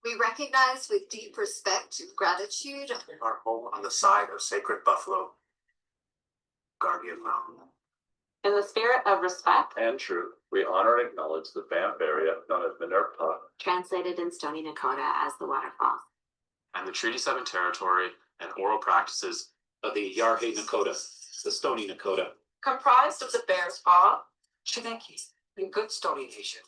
We recognize with deep respect and gratitude our home on the side of sacred buffalo, Guardian Mountain. In the spirit of respect and truth, we honor and acknowledge the Banff area known as Minerva, translated in Stony Nakota as the waterfall, and the Treaty 7 territory and oral practices of the Yarhe Nakota, the Stony Nakota, comprised of the Bears Paw, Chiniki, and Good Stony Nation,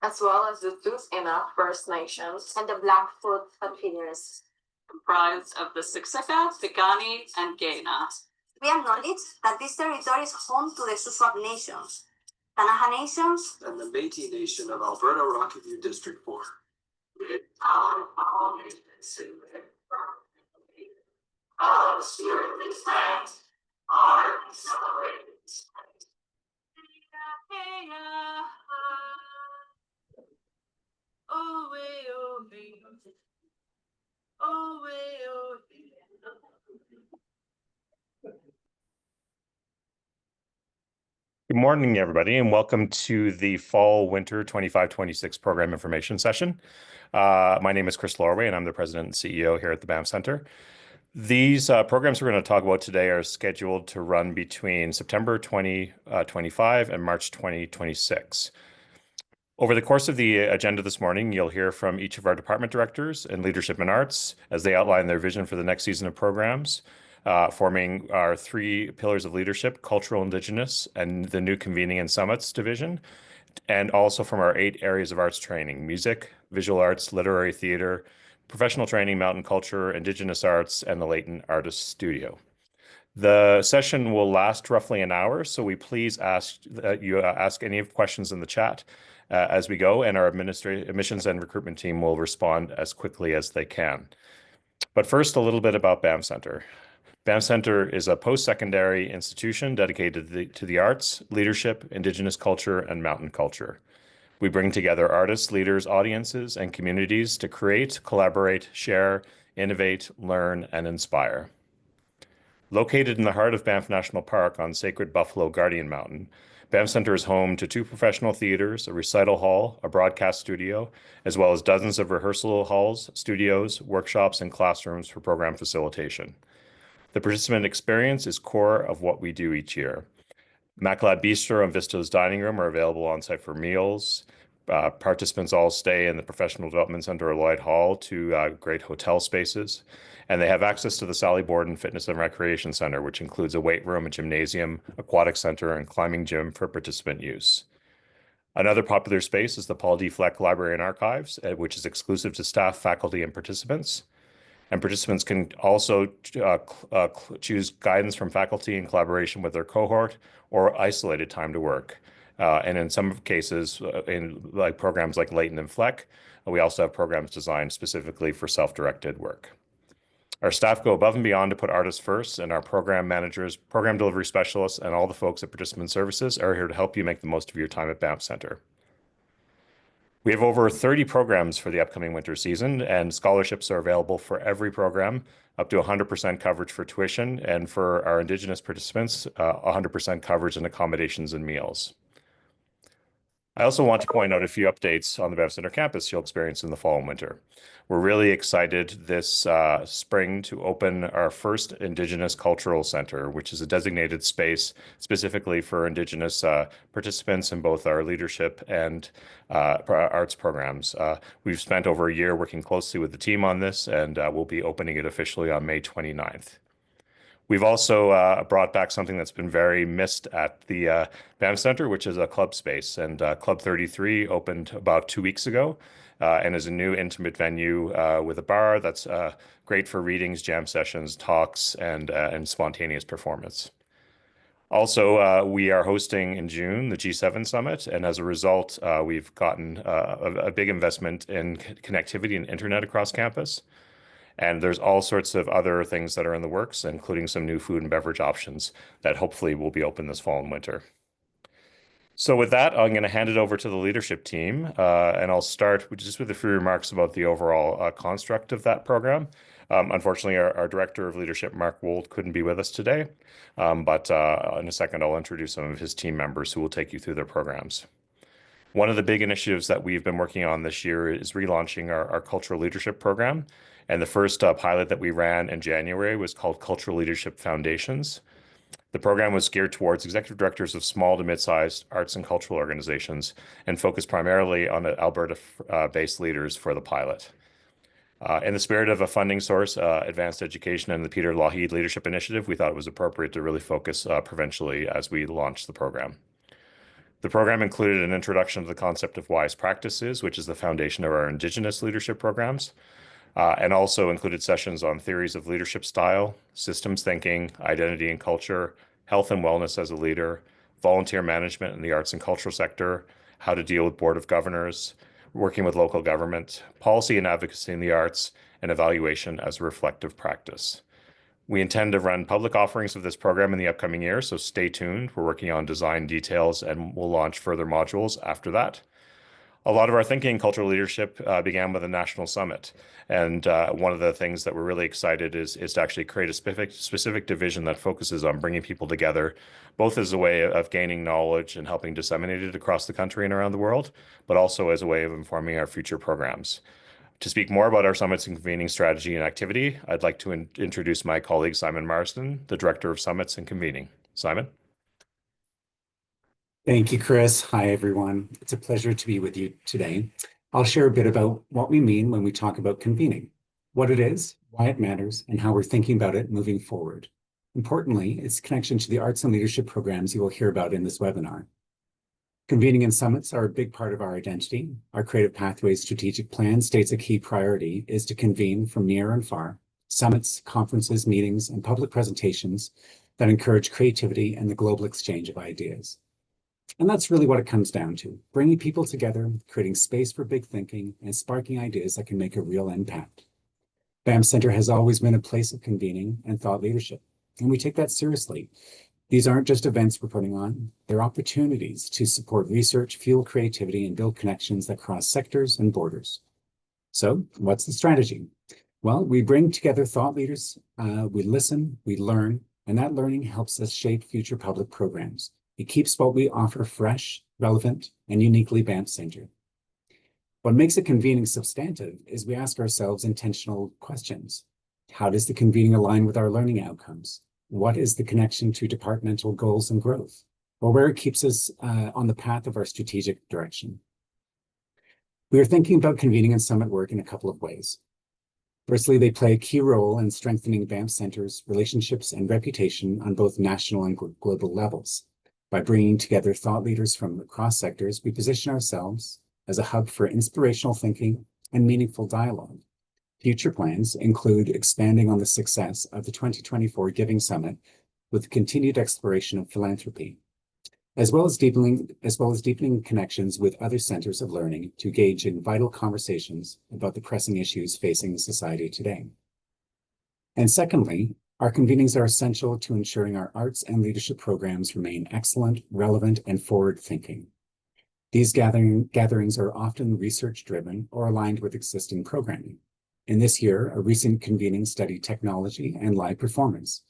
as well as the Tsuut'ina First Nations and the Blackfoot Confederacy, comprised of the Siksika, Piikani, and Kainai. We acknowledge that this territory is home to the Shuswap Nations, Kanaha Nations, and the Métis Nation of Alberta Rocky View District 4. Our spirit is land, our celebrated. Good morning, everybody, and welcome to the Fall-Winter 25-26 Program Information Session. My name is Chris Lorway, and I'm the President and CEO here at the Banff Centre. These programs we're going to talk about today are scheduled to run between September 2025 and March 2026. Over the course of the agenda this morning, you'll hear from each of our department directors in Leadership and Arts as they outline their vision for the next season of programs, forming our 3 pillars of leadership: cultural, Indigenous, and the new Convening and Summits division, and also from our 8 areas of arts training: music, visual arts, literary theatre, professional training, mountain culture, Indigenous Arts, and the Leighton Artist Studio. The session will last roughly an hour, so we please ask that you ask any questions in the chat as we go, and our admissions and recruitment team will respond as quickly as they can. But first, a little bit about Banff Centre. Banff Centre is a post-secondary institution dedicated to the arts, leadership, Indigenous culture, and mountain culture. We bring together artists, leaders, audiences, and communities to create, collaborate, share, innovate, learn, and inspire. Located in the heart of Banff National Park on sacred Buffalo Guardian Mountain, Banff Centre is home to 2 professional theatres, a recital hall, a broadcast studio, as well as dozens of rehearsal halls, studios, workshops, and classrooms for program facilitation. The participant experience is core of what we do each year. Maclad Bistro and Visto's Dining Room are available on site for meals. Participants all stay in the Professional Development Centre or Lloyd Hall, 2 great hotel spaces. And they have access to the Sally Borden Fitness and Recreation Centre, which includes a weight room, a gymnasium, aquatic centre, and climbing gym for participant use. Another popular space is the Paul D. Fleck Library and Archives, which is exclusive to staff, faculty, and participants. And participants can also choose guidance from faculty in collaboration with their cohort or isolated time to work. And in some cases, in programs like Leighton and Fleck, we also have programs designed specifically for self-directed work. Our staff go above and beyond to put artists first, and our program managers, program delivery specialists, and all the folks at Participant Services are here to help you make the most of your time at Banff Centre. We have over 30 programs for the upcoming winter season, and scholarships are available for every program, up to 100% coverage for tuition, and for our Indigenous participants, 100% coverage in accommodations and meals. I also want to point out a few updates on the Banff Centre campus you'll experience in the fall and winter. We're really excited this spring to open our first Indigenous Cultural Centre, which is a designated space specifically for Indigenous participants in both our leadership and arts programs. We've spent over a year working closely with the team on this, and we'll be opening it officially on May 29th. We've also brought back something that's been very missed at the Banff Centre, which is a club space. And Club 33 opened about 2 weeks ago and is a new intimate venue with a bar that's great for readings, jam sessions, talks, and spontaneous performance. Also, we are hosting in June the G7 Summit, and as a result, we've gotten a big investment in connectivity and internet across campus. And there's all sorts of other things that are in the works, including some new food and beverage options that hopefully will be open this fall and winter. So with that, I'm going to hand it over to the leadership team, and I'll start just with a few remarks about the overall construct of that program. Unfortunately, our Director of Leadership, Mark Wold, couldn't be with us today, but in a second, I'll introduce some of his team members who will take you through their programs. One of the big initiatives that we've been working on this year is relaunching our Cultural Leadership program. And the first pilot that we ran in January was called Cultural Leadership Foundations. The program was geared towards executive directors of small to mid-sized arts and cultural organizations and focused primarily on Alberta-based leaders for the pilot. In the spirit of a funding source, advanced education and the Peter Lougheed Leadership Initiative, we thought it was appropriate to really focus provincially as we launched the program. The program included an introduction to the concept of wise practices, which is the foundation of our Indigenous leadership programs, and also included sessions on theories of leadership style, systems thinking, identity and culture, health and wellness as a leader, volunteer management in the arts and cultural sector, how to deal with board of governors, working with local government, policy and advocacy in the arts, and evaluation as a reflective practice. We intend to run public offerings of this program in the upcoming year, so stay tuned. We're working on design details and we'll launch further modules after that. A lot of our thinking in cultural leadership began with a national summit. And one of the things that we're really excited is to actually create a specific division that focuses on bringing people together, both as a way of gaining knowledge and helping disseminate it across the country and around the world, but also as a way of informing our future programs. To speak more about our summits and convening strategy and activity, I'd like to introduce my colleague, Simon Marsden, the Director of Summits and Convening. Simon? Thank you, Chris. Hi, everyone. It's a pleasure to be with you today. I'll share a bit about what we mean when we talk about convening, what it is, why it matters, and how we're thinking about it moving forward. Importantly, its connection to the arts and leadership programs you will hear about in this webinar. Convening and summits are a big part of our identity. Our Creative Pathways strategic plan states a key priority is to convene from near and far, summits, conferences, meetings, and public presentations that encourage creativity and the global exchange of ideas. And that's really what it comes down to, bringing people together, creating space for big thinking, and sparking ideas that can make a real impact. Banff Centre has always been a place of convening and thought leadership, and we take that seriously. These aren't just events we're putting on, they're opportunities to support research, fuel creativity, and build connections that cross sectors and borders. So what's the strategy? Well, we bring together thought leaders, we listen, we learn, and that learning helps us shape future public programs. It keeps what we offer fresh, relevant, and uniquely Banff Centre. What makes a convening substantive is we ask ourselves intentional questions. How does the convening align with our learning outcomes? What is the connection to departmental goals and growth? Or where it keeps us on the path of our strategic direction? We are thinking about convening and summit work in a couple of ways. Firstly, they play a key role in strengthening Banff Centre's relationships and reputation on both national and global levels. By bringing together thought leaders from across sectors, we position ourselves as a hub for inspirational thinking and meaningful dialogue. Future plans include expanding on the success of the 2024 Giving Summit with continued exploration of philanthropy, as well as deepening connections with other centers of learning to engage in vital conversations about the pressing issues facing society today. And secondly, our convenings are essential to ensuring our arts and leadership programs remain excellent, relevant, and forward-thinking. These gatherings are often research-driven or aligned with existing programming. In this year, a recent convening studied technology and live performance.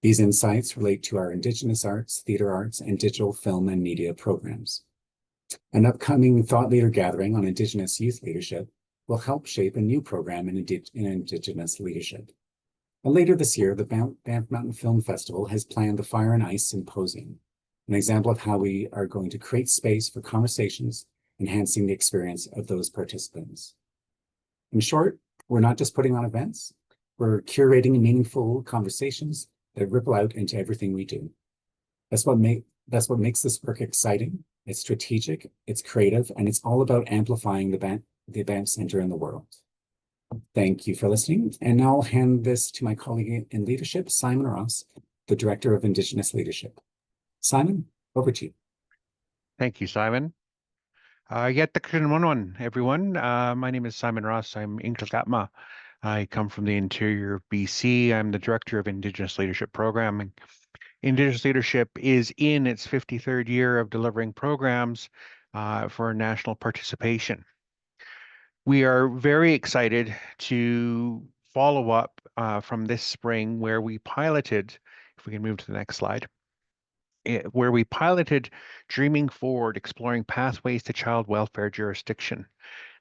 These insights relate to our Indigenous Arts, theatre arts, and digital film and media programs. An upcoming thought leader gathering on Indigenous youth leadership will help shape a new program in Indigenous leadership. And later this year, the Banff Mountain Film Festival has planned the Fire and Ice Symposium, an example of how we are going to create space for conversations, enhancing the experience of those participants. In short, we're not just putting on events, we're curating meaningful conversations that ripple out into everything we do. That's what makes this work exciting. It's strategic, it's creative, and it's all about amplifying the Banff Centre in the world. Thank you for listening. And now I'll hand this to my colleague in leadership, Simon Ross, the Director of Indigenous Leadership. Simon, over to you. Thank you, Simon. Yet everyone. My name is Simon Ross. I'm Inkalgatma. I come from the interior of BC. I'm the Director of Indigenous Leadership Programming. Indigenous Leadership is in its 53rd year of delivering programs for national participation. We are very excited to follow-up from this spring where we piloted, if we can move to the next slide, where we piloted Dreaming Forward, Exploring Pathways to Child Welfare Jurisdiction.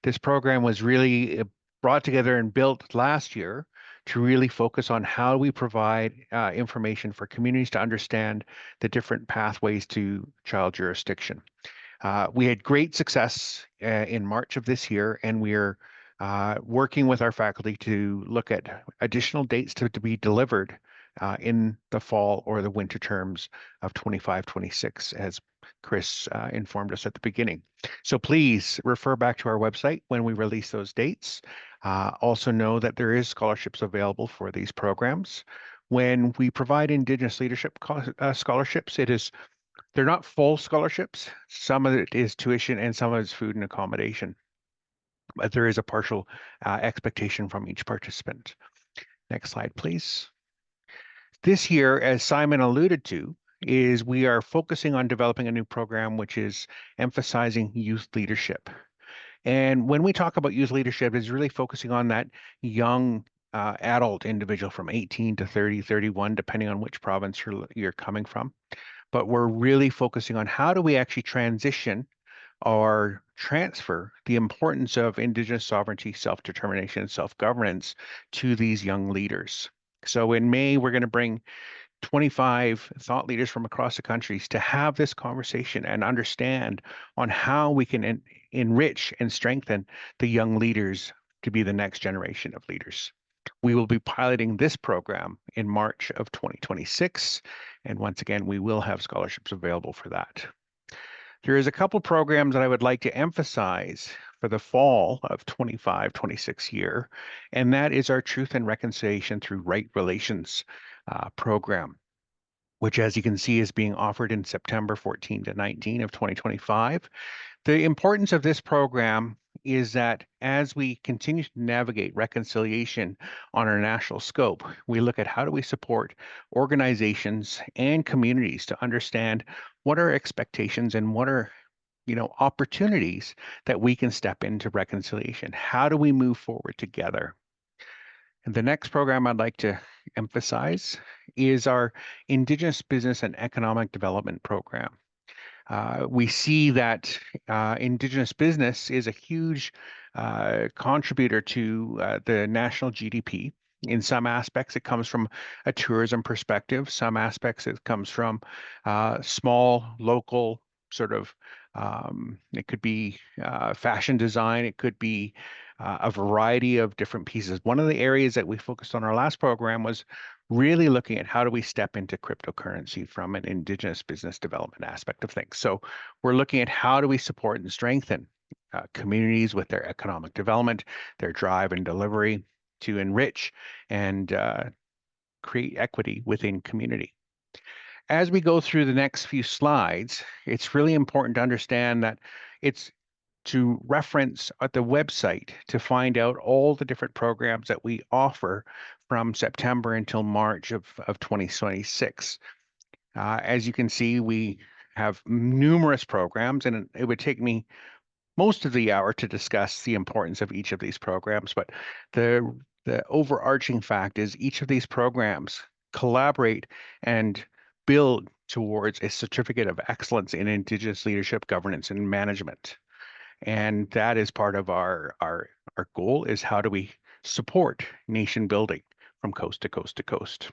This program was really brought together and built last year to really focus on how we provide information for communities to understand the different pathways to child jurisdiction. We had great success in March of this year, and we're working with our faculty to look at additional dates to be delivered in the fall or the winter terms of 25-26, as Chris informed us at the beginning. So please refer back to our website when we release those dates. Also know that there is scholarships available for these programs. When we provide Indigenous leadership scholarships, they're not full scholarships. Some of it is tuition and some of it is food and accommodation. But there is a partial expectation from each participant. Next slide, please. This year, as Simon alluded to, is we are focusing on developing a new program which is emphasizing youth leadership. And when we talk about youth leadership, it's really focusing on that young adult individual from 18 to 30, 31, depending on which province you're coming from. But we're really focusing on how do we actually transition or transfer the importance of Indigenous sovereignty, self-determination, and self-governance to these young leaders. So in May, we're going to bring 25 thought leaders from across the countries to have this conversation and understand on how we can enrich and strengthen the young leaders to be the next generation of leaders. We will be piloting this program in March of 2026. And once again, we will have scholarships available for that. There is a couple programs that I would like to emphasize for the fall of 25-26 year, and that is our Truth and Reconciliation Through Right Relations program, which, as you can see, is being offered in September 14 to 19 of 2025. The importance of this program is that as we continue to navigate reconciliation on our national scope, we look at how do we support organizations and communities to understand what are expectations and what are opportunities that we can step into reconciliation. How do we move forward together? And the next program I'd like to emphasize is our Indigenous Business and Economic Development Program. We see that Indigenous business is a huge contributor to the national GDP. In some aspects, it comes from a tourism perspective. Some aspects, it comes from small, local sort of, it could be fashion design. It could be a variety of different pieces. One of the areas that we focused on our last program was really looking at how do we step into cryptocurrency from an Indigenous business development aspect of things. So we're looking at how do we support and strengthen communities with their economic development, their drive and delivery to enrich and create equity within community. As we go through the next few slides, it's really important to understand that it's to reference at the website to find out all the different programs that we offer from September until March of 2026. As you can see, we have numerous programs, and it would take me most of the hour to discuss the importance of each of these programs, but the overarching fact is each of these programs collaborate and build towards a certificate of excellence in Indigenous leadership, governance, and management. And that is part of our goal, is how do we support nation building from coast to coast to coast.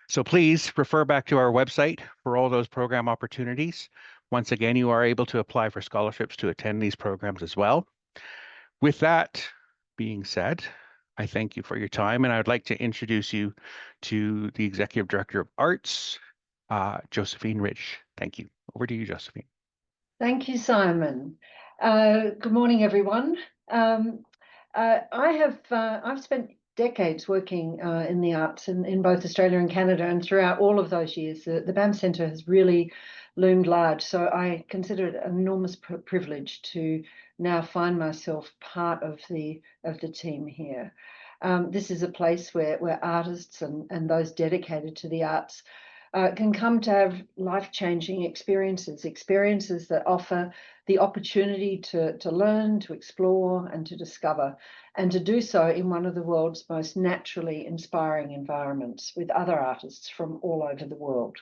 So please refer back to our website for all those program opportunities. Once again, you are able to apply for scholarships to attend these programs as well. With that being said, I thank you for your time, and I would like to introduce you to the Executive Director of Arts, Josephine Ridge. Thank you. Over to you, Josephine. Thank you, Simon. Good morning, everyone. I've spent decades working in the arts in both Australia and Canada, and throughout all of those years, the Banff Centre has really loomed large. So I consider it an enormous privilege to now find myself part of the team here. This is a place where artists and those dedicated to the arts can come to have life-changing experiences that offer the opportunity to learn, to explore, and to discover, and to do so in one of the world's most naturally inspiring environments with other artists from all over the world.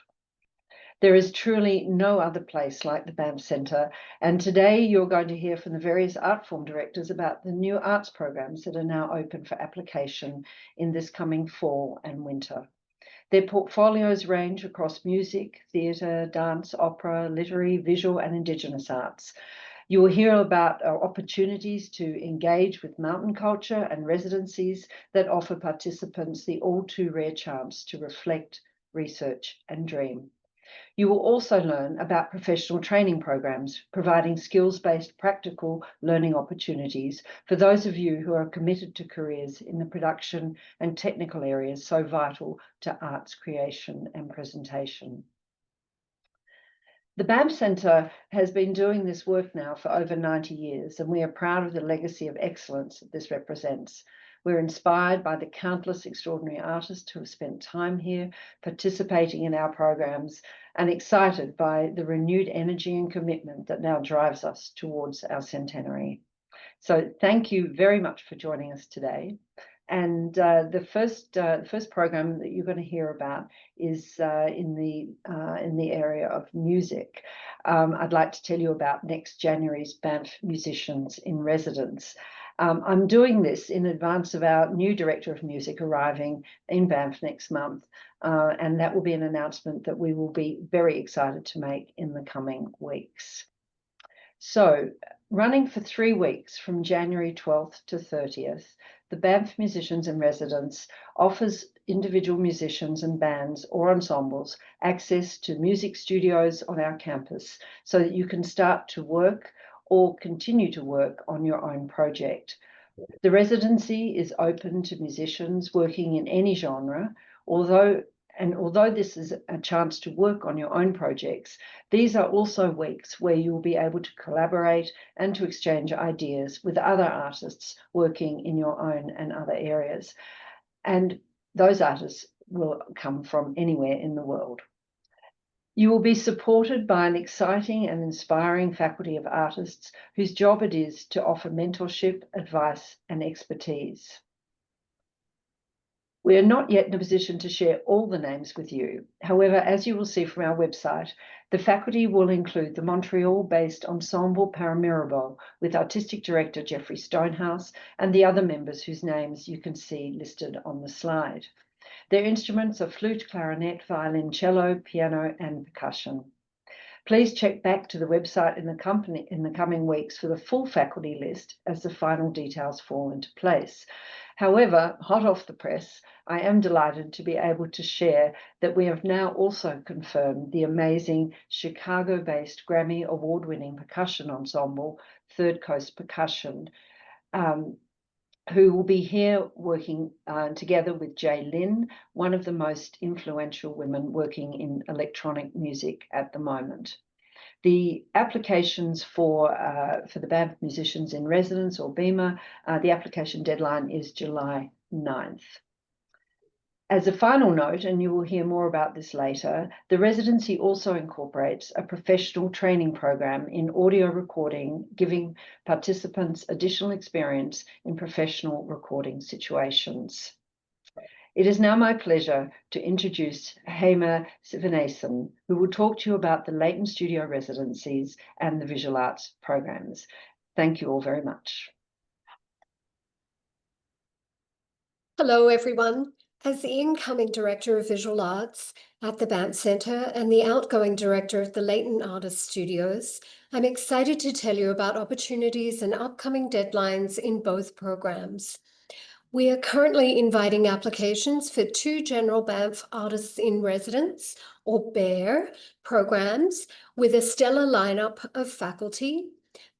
There is truly no other place like the Banff Centre, and today you're going to hear from the various art form directors about the new arts programs that are now open for application in this coming fall and winter. Their portfolios range across music, theatre, dance, opera, literary, visual and Indigenous arts. You will hear about opportunities to engage with mountain culture and residencies that offer participants the all too rare chance to reflect, research and dream. You will also learn about professional training programs, providing skills-based practical learning opportunities for those of you who are committed to careers in the production and technical areas so vital to arts creation and presentation. The Banff Centre has been doing this work now for over 90 years, and we are proud of the legacy of excellence that this represents. We're inspired by the countless extraordinary artists who have spent time here participating in our programs, and excited by the renewed energy and commitment that now drives us towards our centenary. So thank you very much for joining us today. And the first program that you're going to hear about is in the area of music. I'd like to tell you about next January's Banff Musicians in Residence. I'm doing this in advance of our new Director of Music arriving in Banff next month, and that will be an announcement that we will be very excited to make in the coming weeks. So, running for 3 weeks from January 12th to 30th, the Banff Musicians in Residence offers individual musicians and bands or ensembles access to music studios on our campus so that you can start to work or continue to work on your own project. The residency is open to musicians working in any genre, although this is a chance to work on your own projects, these are also weeks where you will be able to collaborate and to exchange ideas with other artists working in your own and other areas. And those artists will come from anywhere in the world. You will be supported by an exciting and inspiring faculty of artists whose job it is to offer mentorship, advice, and expertise. We are not yet in a position to share all the names with you. However, as you will see from our website, the faculty will include the Montreal-based Ensemble Paramaribo with Artistic Director Jeffrey Stonehouse and the other members whose names you can see listed on the slide. Their instruments are flute, clarinet, violin, cello, piano, and percussion. Please check back to the website in the coming weeks for the full faculty list as the final details fall into place. However, hot off the press, I am delighted to be able to share that we have now also confirmed the amazing Chicago-based Grammy Award-winning percussion ensemble, Third Coast Percussion, who will be here working together with Jay Lynn, one of the most influential women working in electronic music at the moment. The applications for the Banff Musicians in Residence, or BEMA, the application deadline is July 9th. As a final note, and you will hear more about this later, the residency also incorporates a professional training program in audio recording, giving participants additional experience in professional recording situations. It is now my pleasure to introduce Hamer Sivanesan, who will talk to you about the Leighton Studio residencies and the visual arts programs. Thank you all very much. Hello, everyone. As the incoming Director of Visual Arts at the Banff Centre and the outgoing Director of the Leighton Artist Studios, I'm excited to tell you about opportunities and upcoming deadlines in both programs. We are currently inviting applications for 2 General Banff Artists in Residence, or BARE, programs with a stellar lineup of faculty.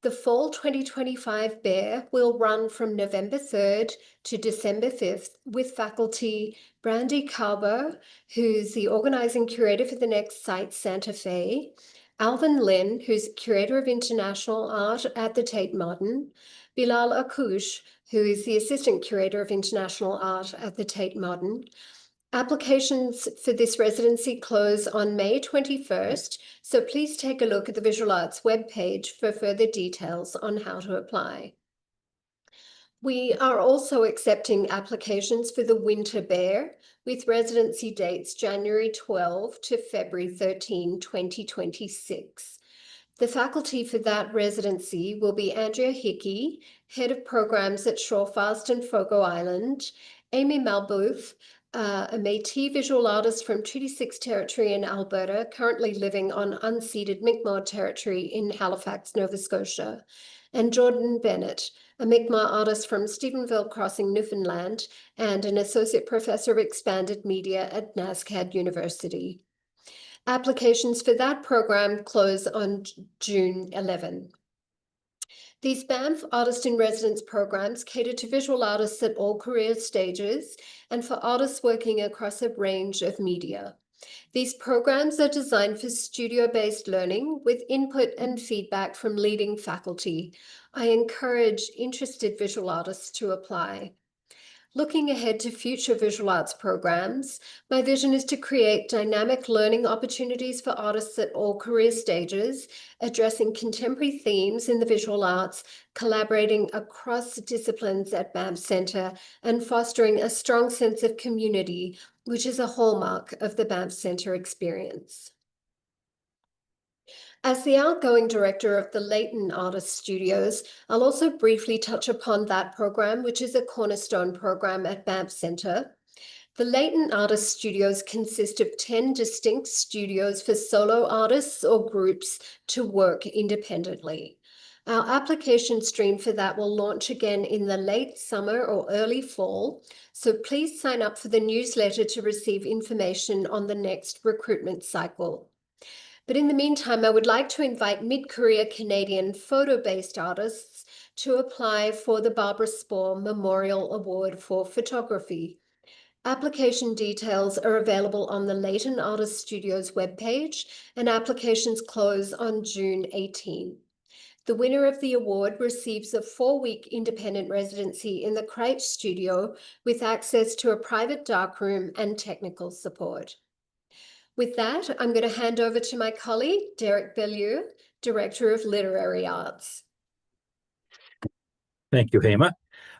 The Fall 2025 BARE will run from November 3rd to December 5th with faculty Brandy Carbo, who's the organising curator for the Next Site Santa Fe, Alvin Lin, who's curator of international art at the Tate Modern, Bilal Akouche, who is the assistant curator of international art at the Tate Modern, Applications for this residency close on May 21st, so please take a look at the Visual Arts webpage for further details on how to apply. We are also accepting applications for the Winter Bear with residency dates January 12 to February 13, 2026. The faculty for that residency will be Andrea Hickey, Head of Programs at Shawfast and Fogo Island, Amy Malbooth, a Métis visual artist from Treaty 6 territory in Alberta, currently living on unceded Mi'kmaq territory in Halifax, Nova Scotia, and Jordan Bennett, a Mi'kmaq artist from Stephenville Crossing, Newfoundland, and an Associate Professor of Expanded Media at NSCAD University. Applications for that program close on June 11. These Banff Artist in Residence programs cater to visual artists at all career stages and for artists working across a range of media. These programs are designed for studio-based learning with input and feedback from leading faculty. I encourage interested visual artists to apply. Looking ahead to future visual arts programs, my vision is to create dynamic learning opportunities for artists at all career stages, addressing contemporary themes in the visual arts, collaborating across disciplines at Banff Centre, and fostering a strong sense of community, which is a hallmark of the Banff Centre experience. As the outgoing director of the Leighton Artist Studios, I'll also briefly touch upon that program, which is a cornerstone program at Banff Centre. The Leighton Artist Studios consist of 10 distinct studios for solo artists or groups to work independently. Our application stream for that will launch again in the late summer or early fall, so please sign up for the newsletter to receive information on the next recruitment cycle. But in the meantime, I would like to invite mid-career Canadian photo-based artists to apply for the Barbara Spohr Memorial Award for Photography. Application details are available on the Leighton Artist Studios webpage, and applications close on June 18. The winner of the award receives a 4-week independent residency in the Crate Studio with access to a private darkroom and technical support. With that, I'm going to hand over to my colleague, Derek Bellew, Director of Literary Arts. Thank you, Hema.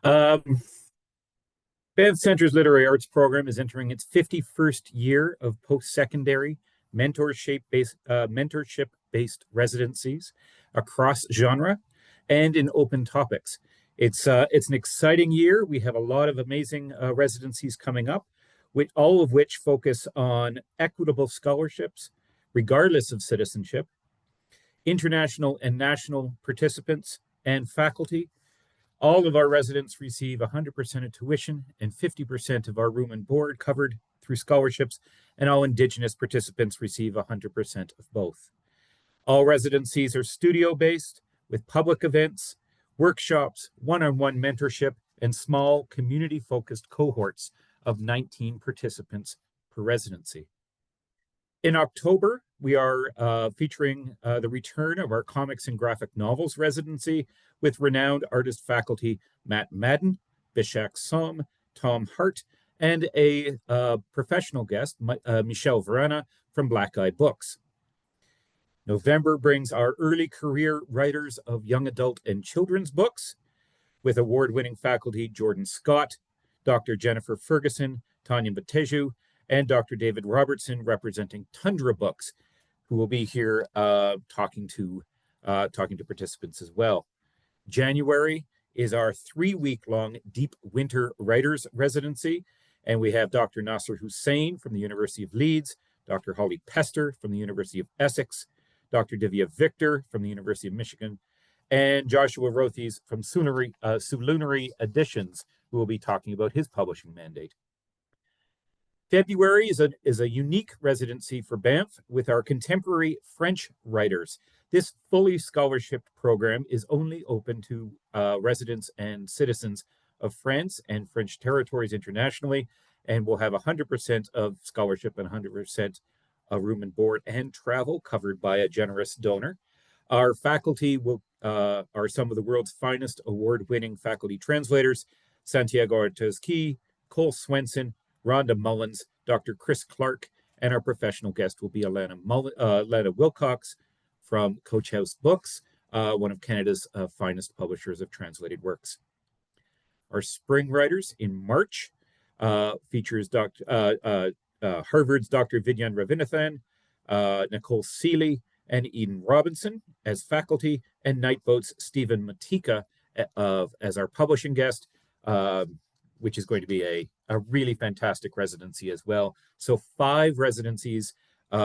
Banff Centre's Literary Arts program is entering its 51st year of post-secondary mentorship-based residencies across genre and in open topics. It's an exciting year. We have a lot of amazing residencies coming up, all of which focus on equitable scholarships, regardless of citizenship, international and national participants and faculty. All of our residents receive 100% of tuition and 50% of our room and board covered through scholarships, and all Indigenous participants receive 100% of both. All residencies are studio-based with public events, workshops, one-on-one mentorship, and small community-focused cohorts of 19 participants per residency. In October, we are featuring the return of our comics and graphic novels residency with renowned artist faculty Matt Madden, Bishak Som, Tom Hart, and a professional guest, Michelle Verana from Black Eye Books. November brings our early career writers of young adult and children's books with award-winning faculty Jordan Scott, Dr. Jennifer Ferguson, Tanya Bateju, and Dr. David Robertson representing Tundra Books, who will be here talking to participants as well. January is our 3-week-long Deep Winter Writers Residency, and we have Dr. Nasser Hussain from the University of Leeds, Dr. Holly Pester from the University of Essex, Dr. Divya Victor from the University of Michigan, and Joshua Rothes from Sulunary Editions, who will be talking about his publishing mandate. February is a unique residency for Banff with our contemporary French writers. This fully scholarship program is only open to residents and citizens of France and French territories internationally, and will have 100% of scholarship and 100% of room and board and travel covered by a generous donor. Our faculty are some of the world's finest award-winning faculty translators: Santiago Ortiz-Key, Cole Swenson, Rhonda Mullins, Dr. Chris Clark, and our professional guest will be Lana Wilcox from Coach House Books, one of Canada's finest publishers of translated works. Our spring writers in March features Harvard's Dr. Vidyan Ravinathan, Nicole Seeley, and Eden Robinson as faculty, and Nightboat's Stephen Matika as our publishing guest, which is going to be a really fantastic residency as well. So 5 residencies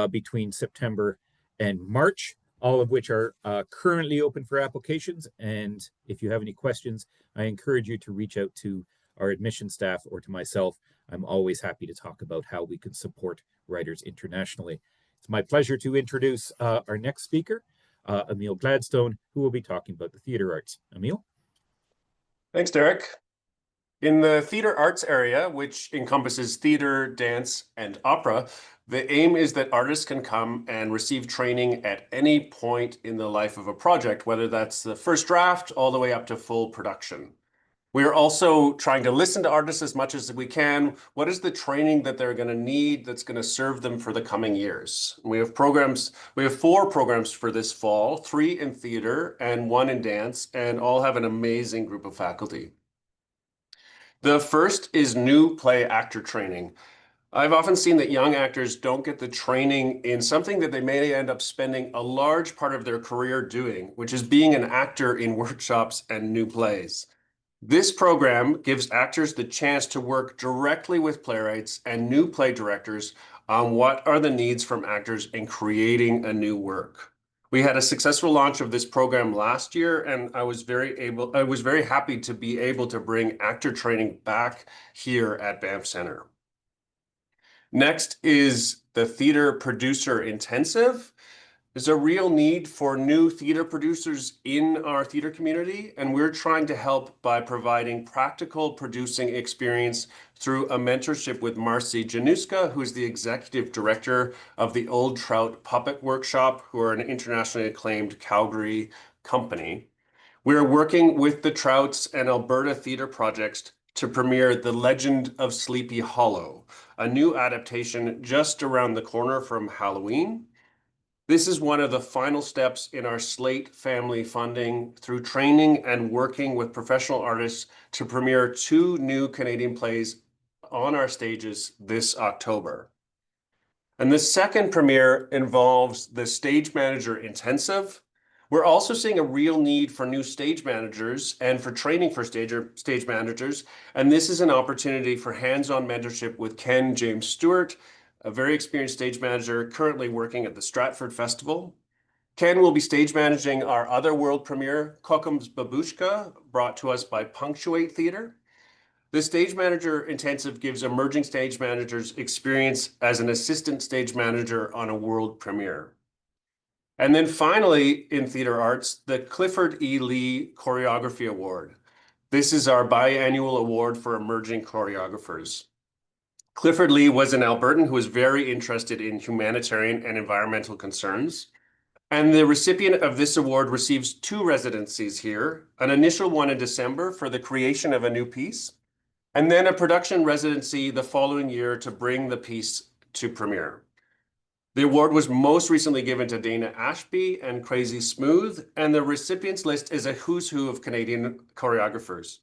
between September and March, all of which are currently open for applications. And if you have any questions, I encourage you to reach out to our admission staff or to myself. I'm always happy to talk about how we can support writers internationally. It's my pleasure to introduce our next speaker, Emil Gladstone, who will be talking about the theatre arts. Emil? Thanks, Derek. In the theatre arts area, which encompasses theatre, dance, and opera, the aim is that artists can come and receive training at any point in the life of a project, whether that's the first draft all the way up to full production. We are also trying to listen to artists as much as we can. What is the training that they're going to need that's going to serve them for the coming years? We have 4 programs for this fall, 3 in theatre and 1 in dance, and all have an amazing group of faculty. The first is new play actor training. I've often seen that young actors don't get the training in something that they may end up spending a large part of their career doing, which is being an actor in workshops and new plays. This program gives actors the chance to work directly with playwrights and new play directors on what are the needs from actors in creating a new work. We had a successful launch of this program last year, and I was very happy to be able to bring actor training back here at Banff Centre. Next is the Theatre Producer Intensive. There's a real need for new theatre producers in our theatre community, and we're trying to help by providing practical producing experience through a mentorship with Marcy Januska, who's the executive director of the Old Trout Puppet Workshop, who are an internationally acclaimed Calgary company. We're working with the Trouts and Alberta Theatre Projects to premiere The Legend of Sleepy Hollow, a new adaptation just around the corner from Halloween. This is one of the final steps in our Slate family funding through training and working with professional artists to premiere 2 new Canadian plays on our stages this October. And the second premiere involves the Stage Manager Intensive. We're also seeing a real need for new stage managers and for training for stage managers. And this is an opportunity for hands-on mentorship with Ken James Stewart, a very experienced stage manager currently working at the Stratford Festival. Ken will be stage managing our other world premiere, Kokum's Babushka, brought to us by Punctuate Theatre. The Stage Manager Intensive gives emerging stage managers experience as an assistant stage manager on a world premiere. And then finally, in theatre arts, the Clifford E. Lee Choreography Award. This is our biannual award for emerging choreographers. Clifford Lee was an Albertan who was very interested in humanitarian and environmental concerns. And the recipient of this award receives 2 residencies here, an initial one in December for the creation of a new piece, and then a production residency the following year to bring the piece to premiere. The award was most recently given to Dana Ashby and Crazy Smooth, and the recipients list is a who's who of Canadian choreographers.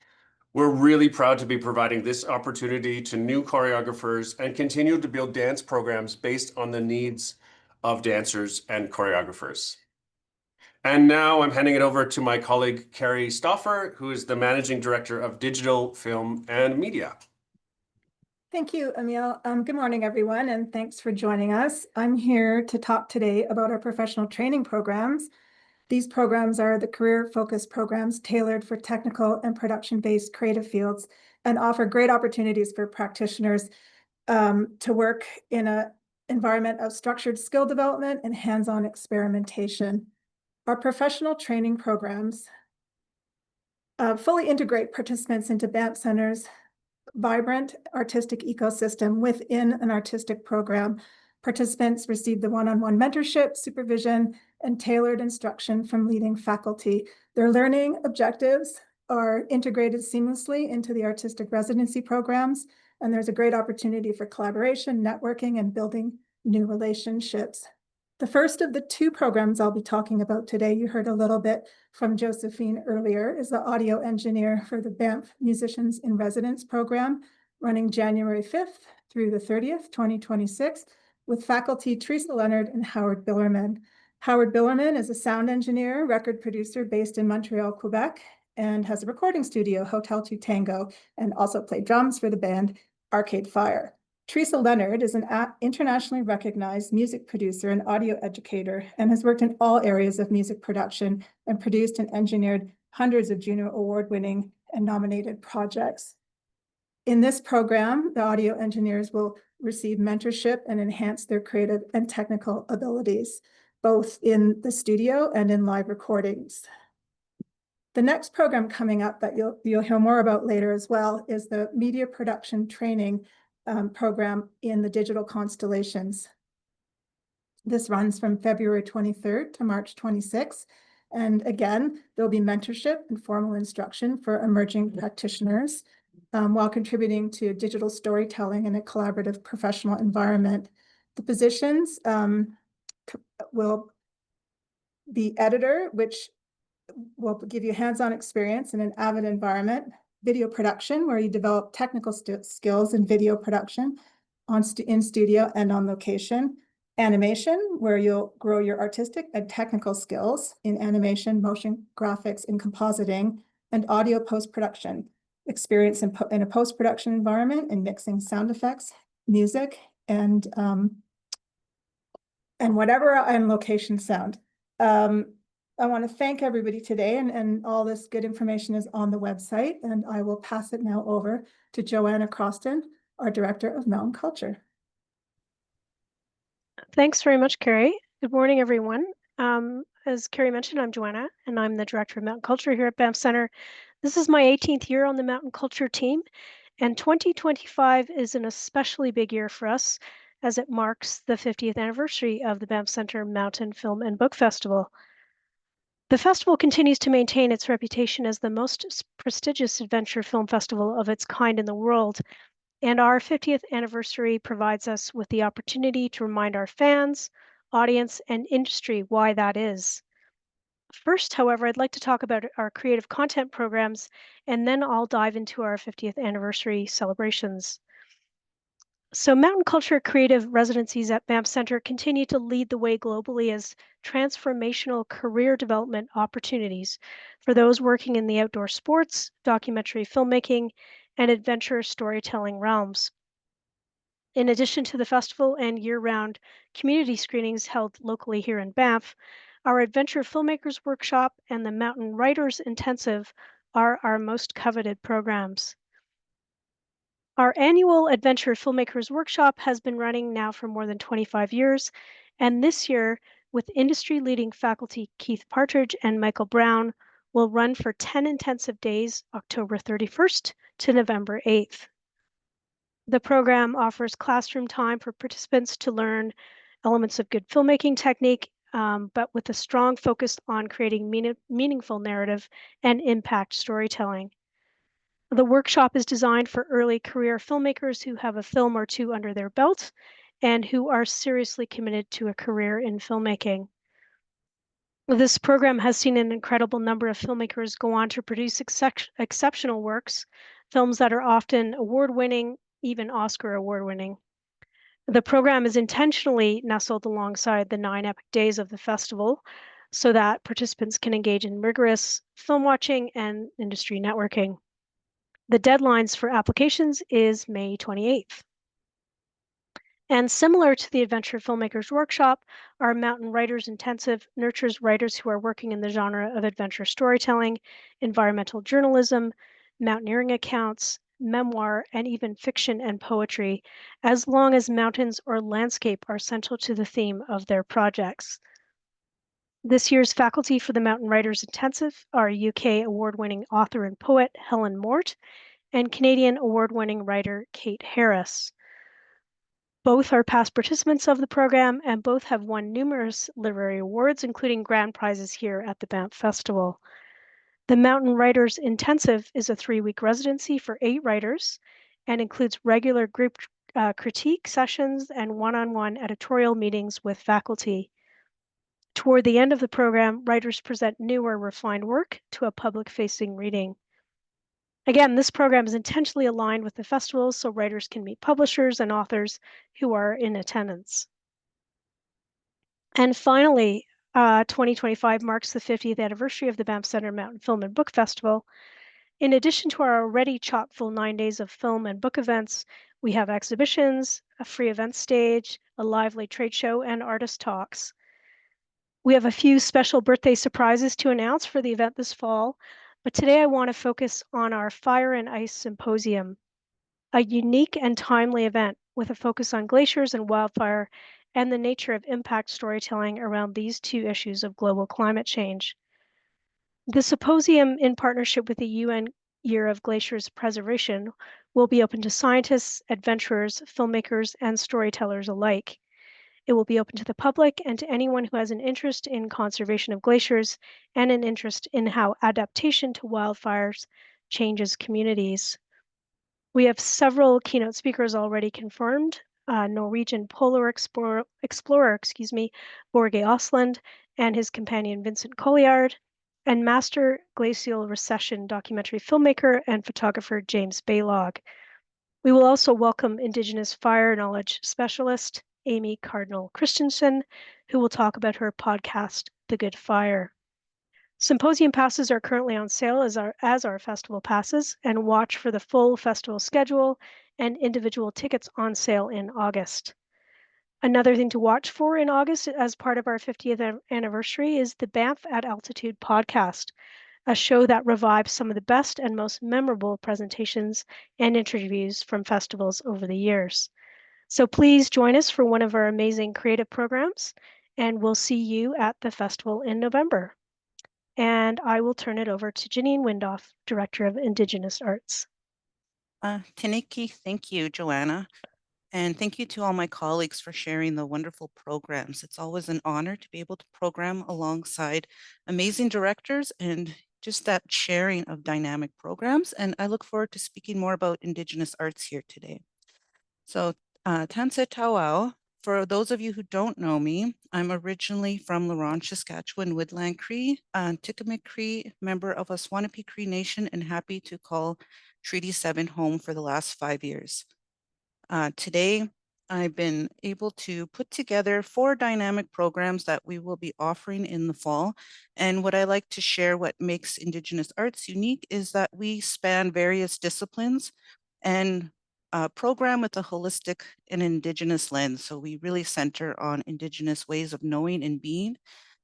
We're really proud to be providing this opportunity to new choreographers and continue to build dance programs based on the needs of dancers and choreographers. And now I'm handing it over to my colleague, Carrie Stauffer, who is the Managing Director of Digital, Film, and Media. Thank you, Emil. Good morning, everyone, and thanks for joining us. I'm here to talk today about our professional training programs. These programs are the career-focused programs tailored for technical and production-based creative fields and offer great opportunities for practitioners to work in an environment of structured skill development and hands-on experimentation. Our professional training programs fully integrate participants into Banff Centre's vibrant artistic ecosystem within an artistic program. Participants receive the one-on-one mentorship, supervision, and tailored instruction from leading faculty. Their learning objectives are integrated seamlessly into the artistic residency programs, and there's a great opportunity for collaboration, networking, and building new relationships. The first of the two programs I'll be talking about today, you heard a little bit from Josephine earlier, is the audio engineer for the Banff Musicians in Residence program, running January 5th through the 30th, 2026, with faculty Teresa Leonard and Howard Billerman. Howard Billerman is a sound engineer, record producer based in Montreal, Quebec, and has a recording studio, Hotel 2 Tango, and also played drums for the band Arcade Fire. Teresa Leonard is an internationally recognized music producer and audio educator and has worked in all areas of music production and produced and engineered hundreds of Juno Award-winning and nominated projects. In this program, the audio engineers will receive mentorship and enhance their creative and technical abilities, both in the studio and in live recordings. The next program coming up that you'll hear more about later as well is the media production training program in the digital constellations. This runs from February 23rd to March 26th. And again, there'll be mentorship and formal instruction for emerging practitioners while contributing to digital storytelling in a collaborative professional environment. The positions will be editor, which will give you hands-on experience in an avid environment, video production, where you develop technical skills in video production in studio and on location, animation, where you'll grow your artistic and technical skills in animation, motion graphics, and compositing, and audio post-production, experience in a post-production environment and mixing sound effects, music, and whatever and location sound. I want to thank everybody today, and all this good information is on the website, and I will pass it now over to Joanna Croston, our Director of Mountain Culture. Thanks very much, Carrie. Good morning, everyone. As Carrie mentioned, I'm Joanna, and I'm the Director of Mountain Culture here at Banff Centre. This is my 18th year on the Mountain Culture team, and 2025 is an especially big year for us as it marks the 50th anniversary of the Banff Centre Mountain Film and Book Festival. The festival continues to maintain its reputation as the most prestigious adventure film festival of its kind in the world, and our 50th anniversary provides us with the opportunity to remind our fans, audience, and industry why that is. First, however, I'd like to talk about our creative content programs, and then I'll dive into our 50th anniversary celebrations. So Mountain Culture Creative Residencies at Banff Centre continue to lead the way globally as transformational career development opportunities for those working in the outdoor sports, documentary filmmaking, and adventure storytelling realms. In addition to the festival and year-round community screenings held locally here in Banff, our Adventure Filmmakers Workshop and the Mountain Writers Intensive are our most coveted programs. Our annual Adventure Filmmakers Workshop has been running now for more than 25 years, and this year, with industry-leading faculty Keith Partridge and Michael Brown, will run for 10 intensive days, October 31st to November 8th. The program offers classroom time for participants to learn elements of good filmmaking technique, but with a strong focus on creating meaningful narrative and impact storytelling. The workshop is designed for early career filmmakers who have a film or two under their belt and who are seriously committed to a career in filmmaking. This program has seen an incredible number of filmmakers go on to produce exceptional works, films that are often award-winning, even Oscar award-winning. The program is intentionally nestled alongside the 9 epic days of the festival so that participants can engage in rigorous film watching and industry networking. The deadlines for applications is May 28th. And similar to the Adventure Filmmakers Workshop, our Mountain Writers Intensive nurtures writers who are working in the genre of adventure storytelling, environmental journalism, mountaineering accounts, memoir, and even fiction and poetry, as long as mountains or landscape are central to the theme of their projects. This year's faculty for the Mountain Writers Intensive are UK award-winning author and poet Helen Mort and Canadian award-winning writer Kate Harris. Both are past participants of the program and both have won numerous literary awards, including grand prizes here at the Banff Festival. The Mountain Writers Intensive is a 3-week residency for 8 writers, and includes regular group critique sessions and one-on-one editorial meetings with faculty. Toward the end of the program, writers present new or refined work to a public-facing reading. Again, this program is intentionally aligned with the festival so writers can meet publishers and authors who are in attendance. And finally, 2025 marks the 50th anniversary of the Banff Centre Mountain Film and Book Festival. In addition to our already chock-full 9 days of film and book events, we have exhibitions, a free event stage, a lively trade show, and artist talks. We have a few special birthday surprises to announce for the event this fall, but today I want to focus on our Fire and Ice Symposium, a unique and timely event with a focus on glaciers and wildfire and the nature of impact storytelling around these two issues of global climate change. The symposium, in partnership with the UN Year of Glaciers Preservation, will be open to scientists, adventurers, filmmakers, and storytellers alike. It will be open to the public and to anyone who has an interest in conservation of glaciers and an interest in how adaptation to wildfires changes communities. We have several keynote speakers already confirmed. Norwegian polar explorer, Borge Osland, and his companion Vincent Colliard, and master glacial recession documentary filmmaker and photographer James Baylog. We will also welcome Indigenous fire knowledge specialist Amy Cardinal Christensen, who will talk about her podcast, The Good Fire. Symposium passes are currently on sale as our festival passes, and watch for the full festival schedule and individual tickets on sale in August. Another thing to watch for in August as part of our 50th anniversary is the Banff at Altitude podcast, a show that revives some of the best and most memorable presentations and interviews from festivals over the years. So please join us for one of our amazing creative programs, and we'll see you at the festival in November. And I will turn it over to Janine Windoff, Director of Indigenous Arts. Taniki, thank you, Joanna. And thank you to all my colleagues for sharing the wonderful programs. It's always an honor to be able to program alongside amazing directors and just that sharing of dynamic programs. And I look forward to speaking more about Indigenous arts here today. So Tanse Tawao, for those of you who don't know me, I'm originally from La Ronge, Saskatchewan, Woodland Cree, Atikamekw Cree, member of Aswanipi Cree Nation, and happy to call Treaty 7 home for the last 5 years. Today, I've been able to put together 4 dynamic programs that we will be offering in the fall. And what I like to share, what makes Indigenous arts unique, is that we span various disciplines and program with a holistic and Indigenous lens. So we really center on Indigenous ways of knowing and being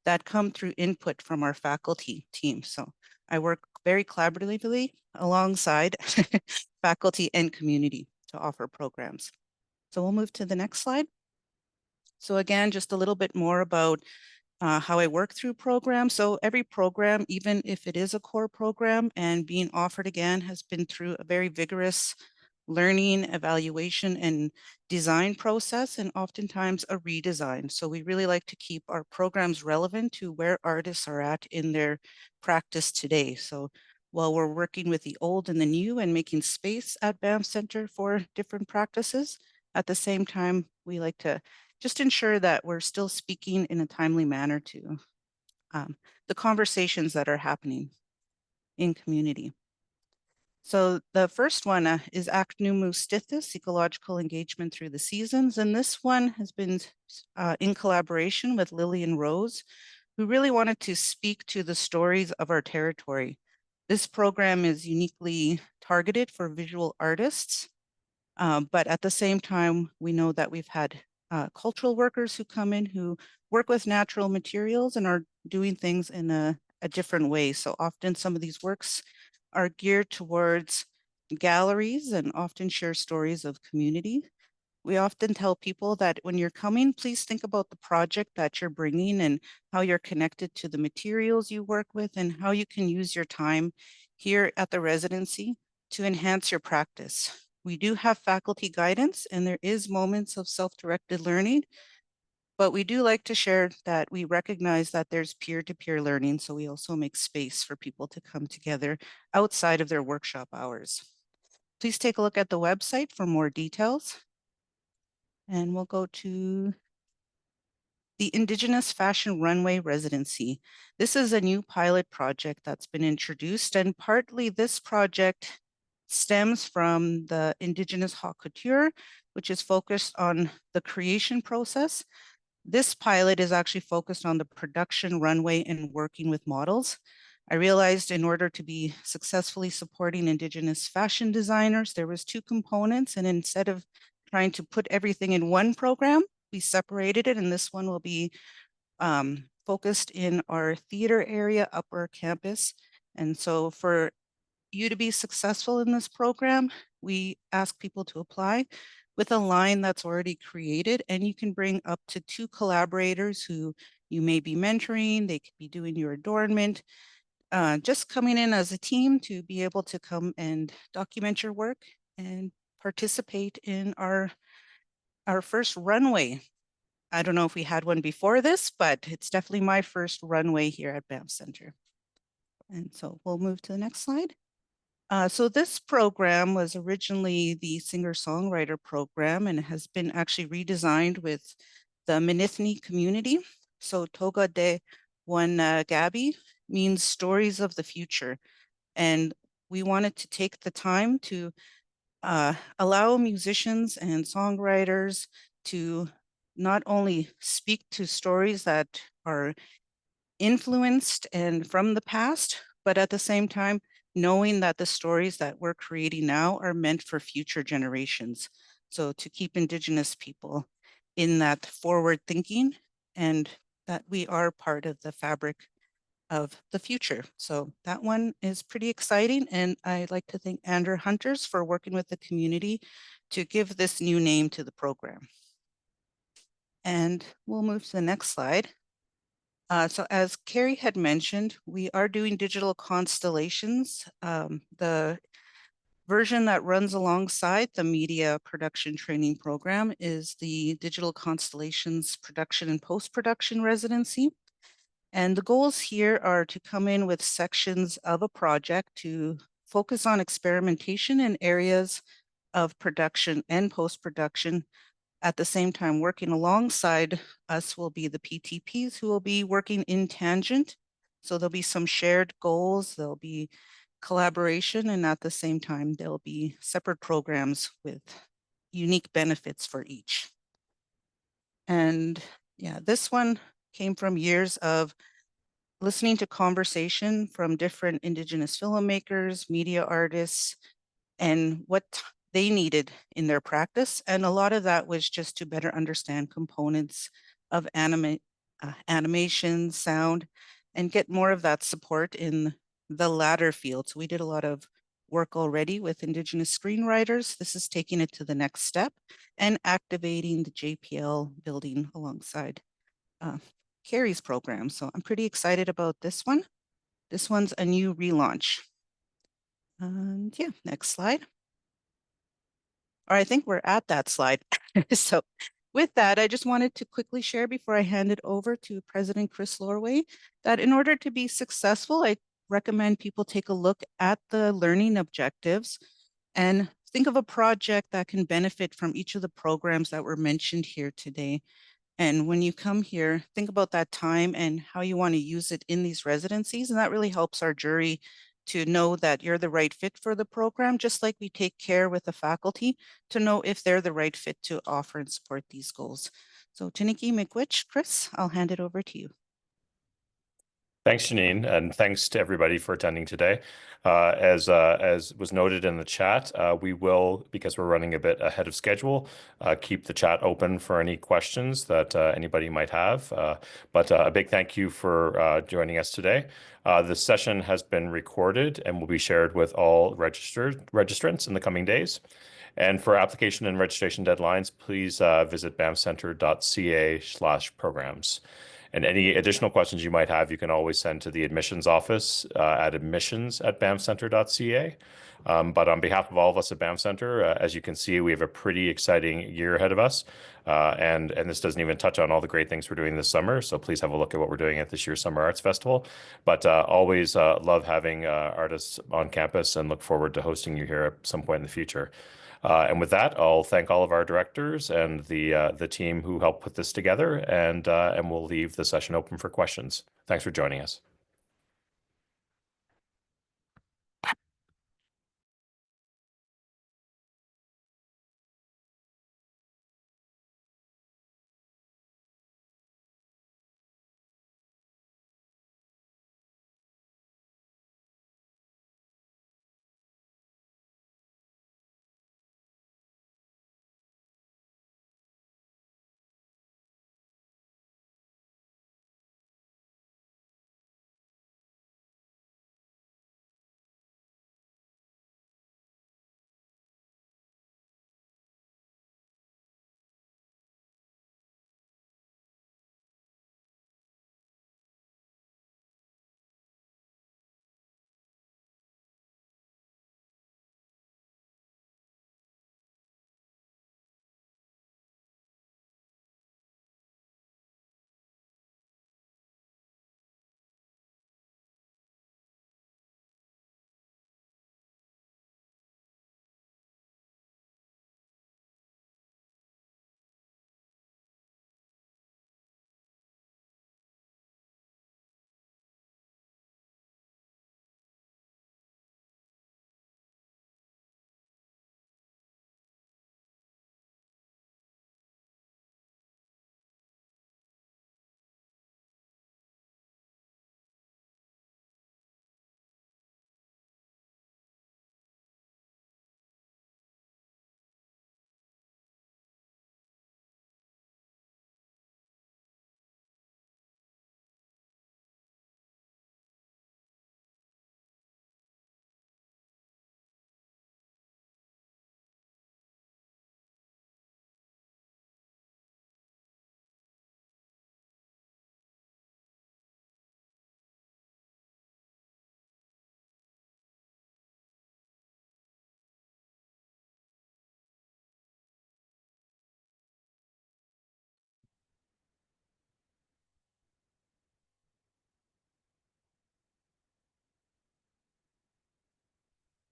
that come through input from our faculty team. So I work very collaboratively alongside faculty and community to offer programs. So we'll move to the next slide. So again, just a little bit more about how I work through programs. So every program, even if it is a core program and being offered again, has been through a very vigorous learning, evaluation, and design process, and oftentimes a redesign. So we really like to keep our programs relevant to where artists are at in their practice today. So while we're working with the old and the new and making space at Banff Centre for different practices, at the same time, we like to just ensure that we're still speaking in a timely manner to the conversations that are happening in community. So the first one is Act Numu Stithis, Ecological Engagement Through the Seasons. And this one has been in collaboration with Lillian Rose, who really wanted to speak to the stories of our territory. This program is uniquely targeted for visual artists, but at the same time, we know that we've had cultural workers who come in who work with natural materials and are doing things in a different way. So often some of these works are geared towards galleries and often share stories of community. We often tell people that when you're coming, please think about the project that you're bringing and how you're connected to the materials you work with and how you can use your time here at the residency to enhance your practice. We do have faculty guidance and there is moments of self-directed learning, but we do like to share that we recognize that there's peer-to-peer learning, so we also make space for people to come together outside of their workshop hours. Please take a look at the website for more details. And we'll go to the Indigenous Fashion Runway Residency. This is a new pilot project that's been introduced, and partly this project stems from the Indigenous Haute Couture, which is focused on the creation process. This pilot is actually focused on the production runway and working with models. I realized in order to be successfully supporting Indigenous fashion designers, there was two components, and instead of trying to put everything in one program, we separated it, and this one will be focused in our theater area, upper campus. And so for you to be successful in this program, we ask people to apply with a line that's already created, and you can bring up to 2 collaborators who you may be mentoring. They could be doing your adornment, just coming in as a team to be able to come and document your work and participate in our first runway. I don't know if we had one before this, but it's definitely my first runway here at Banff Centre. And so we'll move to the next slide. So this program was originally the singer-songwriter program and has been actually redesigned with the Minithni community. So Toga de Wanagabi means stories of the future. And we wanted to take the time to allow musicians and songwriters to not only speak to stories that are influenced and from the past, but at the same time, knowing that the stories that we're creating now are meant for future generations. So to keep Indigenous people in that forward thinking and that we are part of the fabric of the future. So that one is pretty exciting. And I'd like to thank Andrew Hunters for working with the community to give this new name to the program. And we'll move to the next slide. So as Carrie had mentioned, we are doing digital constellations. The version that runs alongside the media production training program is the Digital Constellations Production and Post-Production Residency. And the goals here are to come in with sections of a project to focus on experimentation in areas of production and post-production. At the same time, working alongside us will be the PTPs who will be working in tangent. So there'll be some shared goals, there'll be collaboration, and at the same time, there'll be separate programs with unique benefits for each. And yeah, this one came from years of listening to conversation from different Indigenous filmmakers, media artists, and what they needed in their practice. And a lot of that was just to better understand components of animation, sound, and get more of that support in the latter field. So we did a lot of work already with Indigenous screenwriters. This is taking it to the next step and activating the JPL building alongside Carrie's program. So I'm pretty excited about this one. This one's a new relaunch. And yeah, next slide. Or I think we're at that slide. So with that, I just wanted to quickly share before I hand it over to President Chris Lorway that in order to be successful, I recommend people take a look at the learning objectives and think of a project that can benefit from each of the programs that were mentioned here today. And when you come here, think about that time and how you want to use it in these residencies. And that really helps our jury to know that you're the right fit for the program, just like we take care with the faculty to know if they're the right fit to offer and support these goals. So Tiniki McWitch, Chris, I'll hand it over to you. Thanks, Janine, and thanks to everybody for attending today. As was noted in the chat, we will, because we're running a bit ahead of schedule, keep the chat open for any questions that anybody might have. But a big thank you for joining us today. The session has been recorded and will be shared with all registrants in the coming days. And for application and registration deadlines, please visit banffcentre.ca/programs. And any additional questions you might have, you can always send to the admissions office at admissions@banffcentre.ca. But on behalf of all of us at Banff Centre, as you can see, we have a pretty exciting year ahead of us. And this doesn't even touch on all the great things we're doing this summer. So please have a look at what we're doing at this year's Summer Arts Festival. But always love having artists on campus and look forward to hosting you here at some point in the future. And with that, I'll thank all of our directors and the team who helped put this together, and we'll leave the session open for questions. Thanks for joining us.